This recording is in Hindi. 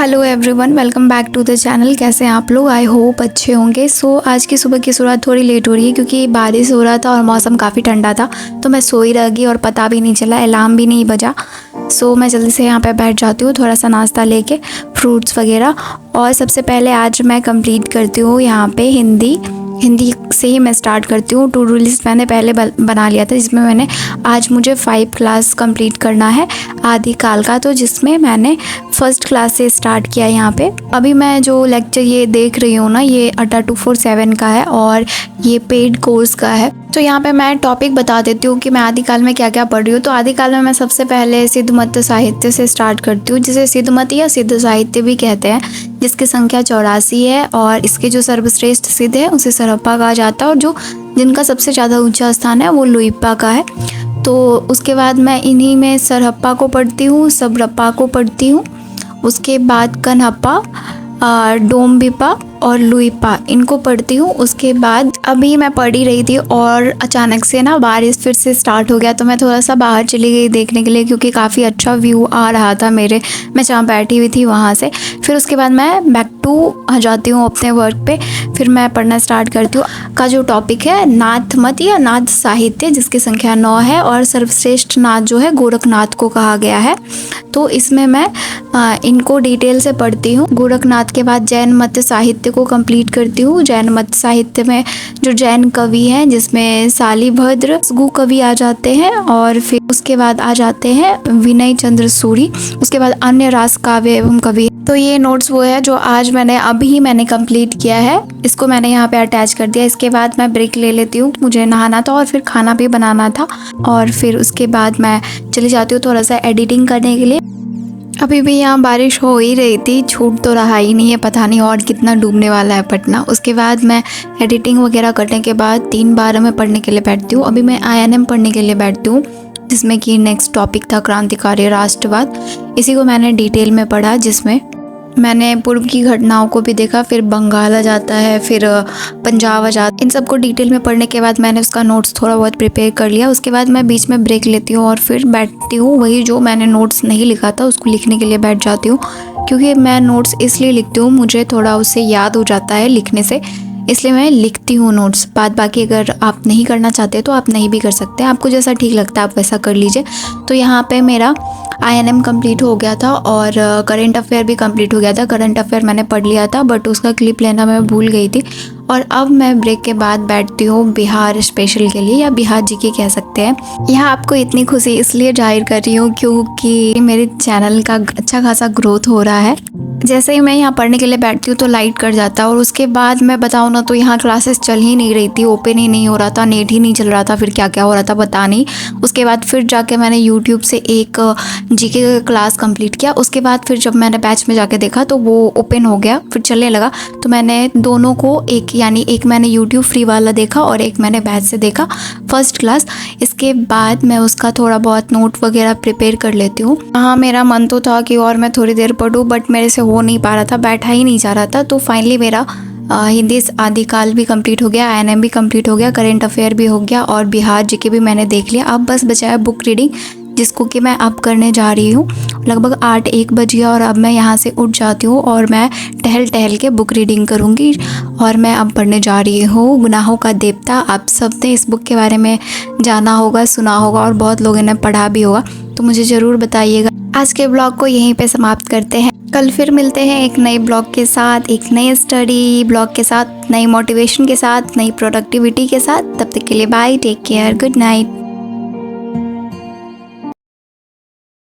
Hello everyone, welcome back to the channel. कैसे हैं आप लोग? आई होप अच्छे होंगे। आज की सुबह की शुरुआत थोड़ी लेट हो रही है क्योंकि बारिश हो रहा था और मौसम काफ़ी ठंडा था, तो मैं सोई रह गई और पता भी नहीं चला, अलार्म भी नहीं बजा। मैं जल्दी से यहाँ पे बैठ जाती हूँ, थोड़ा सा नाश्ता लेके, फ्रूट्स वगैरह। और सबसे पहले आज मैं कंप्लीट करती हूँ यहाँ पे हिंदी से ही मैं स्टार्ट करती हूँ। टू डू लिस्ट मैंने पहले बना लिया था, जिसमें मैंने आज मुझे 5 क्लास कंप्लीट करना है आदिकाल का, तो जिसमें मैंने फर्स्ट क्लास से स्टार्ट किया। यहाँ पे अभी मैं जो लेक्चर ये देख रही हूँ ना, ये अड्डा 247 का है और ये पेड कोर्स का है। तो यहाँ पे मैं टॉपिक बता देती हूँ कि मैं आदिकाल में क्या क्या पढ़ रही हूँ। तो आदिकाल में मैं सबसे पहले सिद्धमत साहित्य से स्टार्ट करती हूँ, जिसे सिद्धमत या सिद्ध साहित्य भी कहते हैं, जिसकी संख्या 84 है। और इसके जो सर्वश्रेष्ठ सिद्ध है उसे सरहप्पा कहा जाता है, और जो जिनका सबसे ज़्यादा ऊंचा स्थान है वो लुइप्पा का है। तो उसके बाद मैं इन्हीं में सरहप्पा को पढ़ती हूँ, सबरप्पा को पढ़ती हूँ, उसके बाद कनहप्पा, डोम्बिप्पा और लुइप्पा, इनको पढ़ती हूँ। उसके बाद अभी मैं पढ़ ही रही थी और अचानक से ना बारिश फिर से स्टार्ट हो गया, तो मैं थोड़ा सा बाहर चली गई देखने के लिए, क्योंकि काफ़ी अच्छा व्यू आ रहा था मैं जहाँ बैठी हुई थी वहाँ से। फिर उसके बाद मैं बैक टू आ जाती हूँ अपने वर्क पे, फिर मैं पढ़ना स्टार्ट करती हूँ। का जो टॉपिक है नाथ मत या नाथ साहित्य, जिसकी संख्या 9 है, और सर्वश्रेष्ठ नाथ जो है गोरखनाथ को कहा गया है। तो इसमें मैं इनको डिटेल से पढ़ती हूँ। गोरखनाथ के बाद जैन मत साहित्य को कंप्लीट करती हूँ। जैन मत साहित्य में जो जैन कवि हैं, जिसमें शालिभद्र सगु कवि आ जाते हैं, और फिर उसके बाद आ जाते हैं विनय चंद्र सूरी। उसके बाद अन्य रास काव्य एवं कवि। तो ये नोट्स वो है जो आज मैंने कंप्लीट किया है, इसको मैंने यहाँ पे अटैच कर दिया। इसके बाद मैं ब्रेक ले लेती हूँ, मुझे नहाना था और फिर खाना भी बनाना था, और फिर उसके बाद मैं चली जाती हूँ थोड़ा सा एडिटिंग करने के लिए। अभी भी यहाँ बारिश हो ही रही थी, छूट तो रहा ही नहीं है, पता नहीं और कितना डूबने वाला है पटना। उसके बाद मैं एडिटिंग वगैरह करने के बाद 3 बार मैं पढ़ने के लिए बैठती हूँ। अभी मैं INM पढ़ने के लिए बैठती हूँ, जिसमें कि नेक्स्ट टॉपिक था क्रांतिकारी राष्ट्रवाद। इसी को मैंने डिटेल में पढ़ा, जिसमें मैंने पूर्व की घटनाओं को भी देखा, फिर बंगाल आ जाता है, फिर पंजाब आ जाता है। इन सबको डिटेल में पढ़ने के बाद मैंने उसका नोट्स थोड़ा बहुत प्रिपेयर कर लिया। उसके बाद मैं बीच में ब्रेक लेती हूँ और फिर बैठती हूँ, वही जो मैंने नोट्स नहीं लिखा था उसको लिखने के लिए बैठ जाती हूँ। क्योंकि मैं नोट्स इसलिए लिखती हूँ, मुझे थोड़ा उससे याद हो जाता है लिखने से, इसलिए मैं लिखती हूँ नोट्स। बाकी अगर आप नहीं करना चाहते तो आप नहीं भी कर सकते, आपको जैसा ठीक लगता है आप वैसा कर लीजिए। तो यहाँ पे मेरा INM कंप्लीट हो गया था और करंट अफेयर भी कंप्लीट हो गया था। करंट अफेयर मैंने पढ़ लिया था, बट उसका क्लिप लेना मैं भूल गई थी। और अब मैं ब्रेक के बाद बैठती हूँ बिहार स्पेशल के लिए, या बिहार जी के कह सकते हैं। यहाँ आपको इतनी खुशी इसलिए जाहिर कर रही हूँ क्योंकि मेरे चैनल का अच्छा खासा ग्रोथ हो रहा है। जैसे ही मैं यहाँ पढ़ने के लिए बैठती हूँ तो लाइट कट जाता है, और उसके बाद मैं बताऊँ ना तो यहाँ क्लासेस चल ही नहीं रही थी, ओपन ही नहीं हो रहा था, नेट ही नहीं चल रहा था, फिर क्या क्या हो रहा था पता नहीं। उसके बाद फिर जाके मैंने यूट्यूब से एक GK का क्लास कंप्लीट किया। उसके बाद फिर जब मैंने बैच में जाके देखा तो वो ओपन हो गया, फिर चलने लगा। तो मैंने दोनों को एक मैंने यूट्यूब फ्री वाला देखा और एक मैंने बैच से देखा फर्स्ट क्लास। इसके बाद मैं उसका थोड़ा बहुत नोट वगैरह प्रिपेयर कर लेती हूँ। हाँ, मेरा मन तो था कि और मैं थोड़ी देर पढूं, बट मेरे से हो नहीं पा रहा था, बैठा ही नहीं जा रहा था। तो फाइनली मेरा हिंदी आदिकाल भी कंप्लीट हो गया, INM भी कंप्लीट हो गया, करंट अफेयर भी हो गया, और बिहार GK भी मैंने देख लिया। अब बस बचा है बुक रीडिंग, जिसको कि मैं अब करने जा रही हूँ। लगभग 8-1 बज गया और अब मैं यहाँ से उठ जाती हूँ और मैं टहल के बुक रीडिंग करूँगी। और मैं अब पढ़ने जा रही हूँ गुनाहों का देवता। आप सब ने इस बुक के बारे में जाना होगा, सुना होगा, और बहुत लोगों ने पढ़ा भी होगा, तो मुझे ज़रूर बताइएगा। आज के ब्लॉग को यहीं पे समाप्त करते हैं, कल फिर मिलते हैं एक नए ब्लॉग के साथ, एक नए स्टडी ब्लॉग के साथ, नई मोटिवेशन के साथ, नई प्रोडक्टिविटी के साथ। तब तक के लिए bye, take care, good night.